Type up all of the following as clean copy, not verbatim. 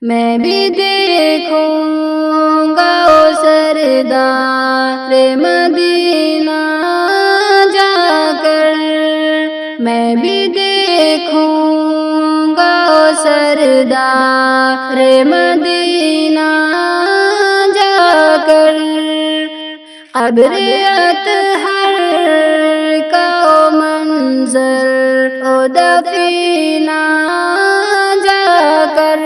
میں بھی دیکھوں گا او سردار مدینہ جا کر، میں بھی دیکھوں گا او سردار مدینہ جا کر، قبر اطہر کا او منظر او دفینہ جا کر،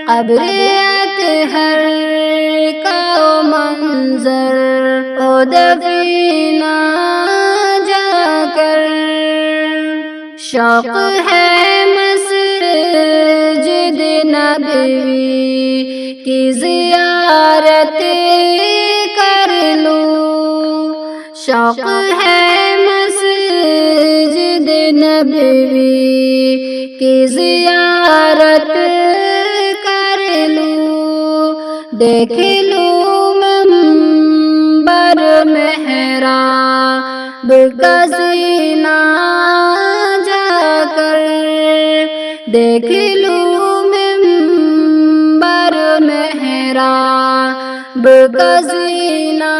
قبر اطہر کا او منظر او دفینہ جا کر، شوق ہے مسجد نبوی کی زیارت کر لوں، شوق ہے مسجد نبوی کی زیارت کر لوں، دیکھ لوں منبر محراب کا زینہ جا کر، دیکھ لوں منبر محراب کا زینہ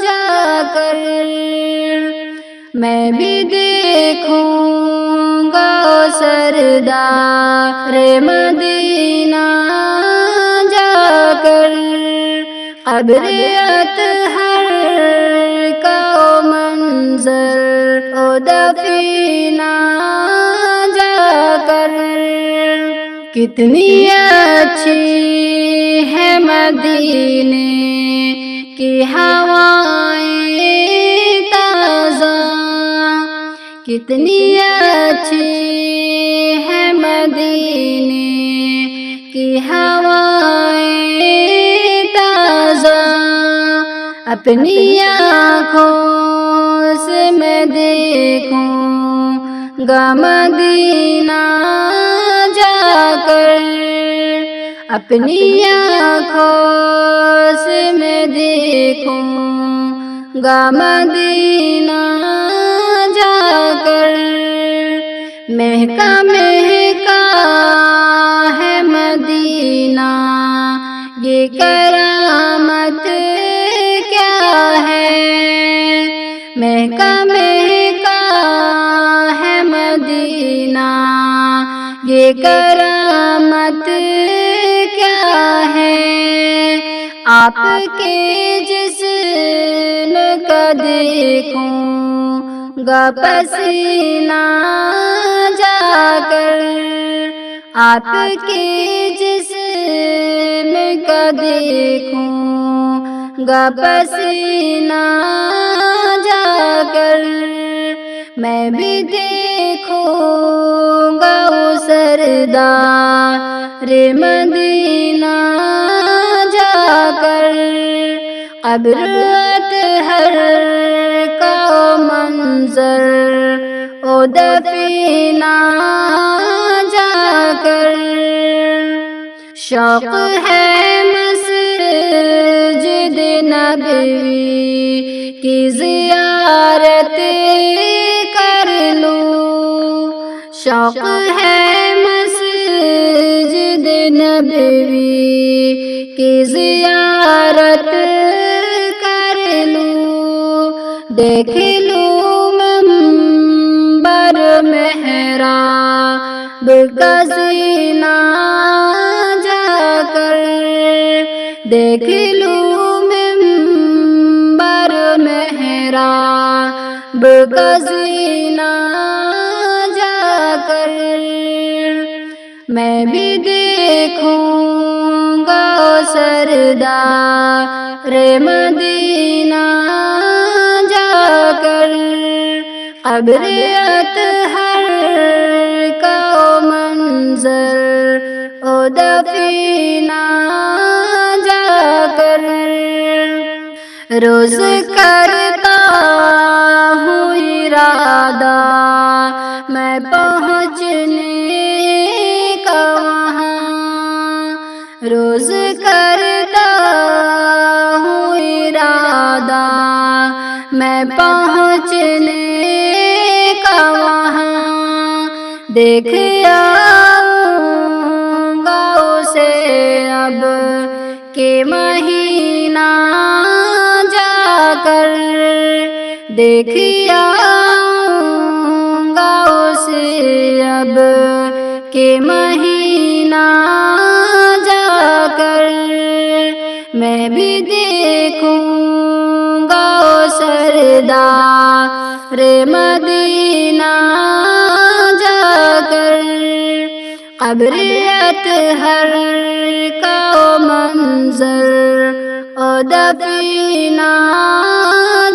جا کر، میں بھی دیکھوں گا او سردار مدینہ جا کر، قبر اطہر کا او منظر او دفینہ جا کر، کتنی اچھی ہے مدینے کی ہوائیں تازہ، کتنی اچھی ہے مدینے کی ہوائیں تازہ، اپنی آنکھوں سے میں دیکھوں گا مدینہ جا کر، اپنی آنکھوں سے میں دیکھوں گا مدینہ جا کر، مہکا مہکا ہے مدینہ یہ کرامت کیا ہے، مہکا مہکا ہے مدینہ یہ کرامت کیا ہے، آپ کے جسم کا دیکھوں گا پسینہ جا کر، آپ کے جسم کا دیکھوں گا پسینہ جا کر، میں بھی دیکھوں گا او سردار مدینہ جا کر، قبر اطہر کا او منظر او دفینہ جا کر، شوق ہے مسجد نبوی کی زیارت کر لوں، شوق ہے مسجد نبوی کی زیارت کر لوں، دیکھ لوں منبر محراب کا زینہ جا کر، دیکھ لوں منبر محراب کا زینہ جا کر، میں بھی دیکھوں گا او سردار مدینہ جا کر، قبر اطہر کا او منظر او دفینہ جا کر، روز کرتا ہوں ارادہ میں پہنچنے کا وہاں، روز کرتا ہوں ارادہ میں پہنچنے کا وہاں، دیکھ آؤں گا کے مہینہ جا کر دیکھیا گا اسے اب کے مہینہ جا کر میں بھی دیکھوں گا سردار مدینہ جا کر قبر اطہر کا منظر او دفینہ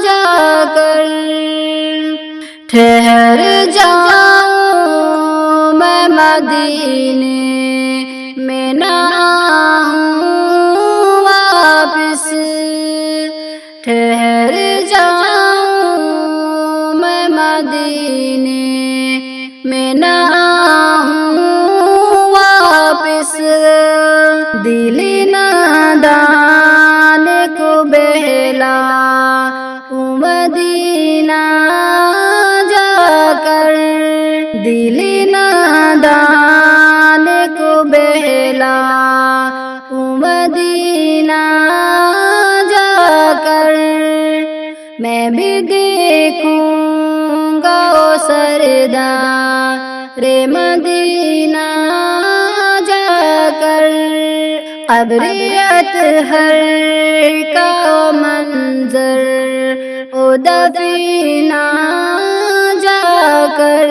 جا کر ٹھہر جاؤں میں مدینے میں نہ آؤں واپس ٹھہر جاؤں میں مدینے میں نہ آؤں واپس دل نادان کو بہلا مدینہ جا کر دل نادان کو بہلا مدینہ جا کر میں بھی دیکھوں گا سردار مدینہ جا کر قبر اطہر کا منظر او دفینہ جا کر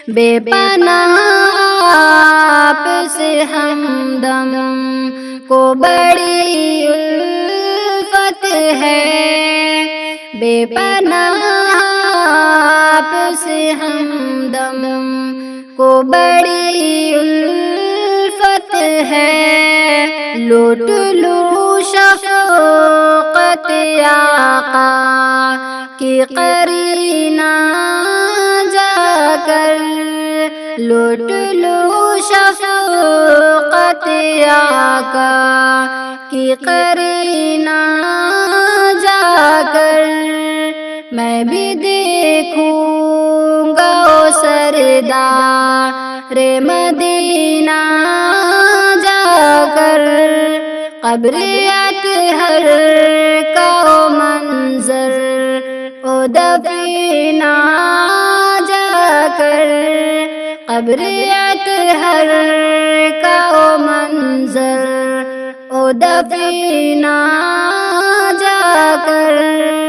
بے پناہ آپ سے ہمدم کو بڑی الفت ہے بے پناہ آپ سے ہمدم کو بڑی الفت ہے لوٹ لو شفقت آقا کی قرینہ جا کر لوٹ لو شفقت آقا کی قرینہ جا کر میں بھی دیکھوں گا سردار مدینہ جا کر قبر اطہر کا منظر او دفینہ جا کر قبر اطہر کا منظر او دفینہ جا کر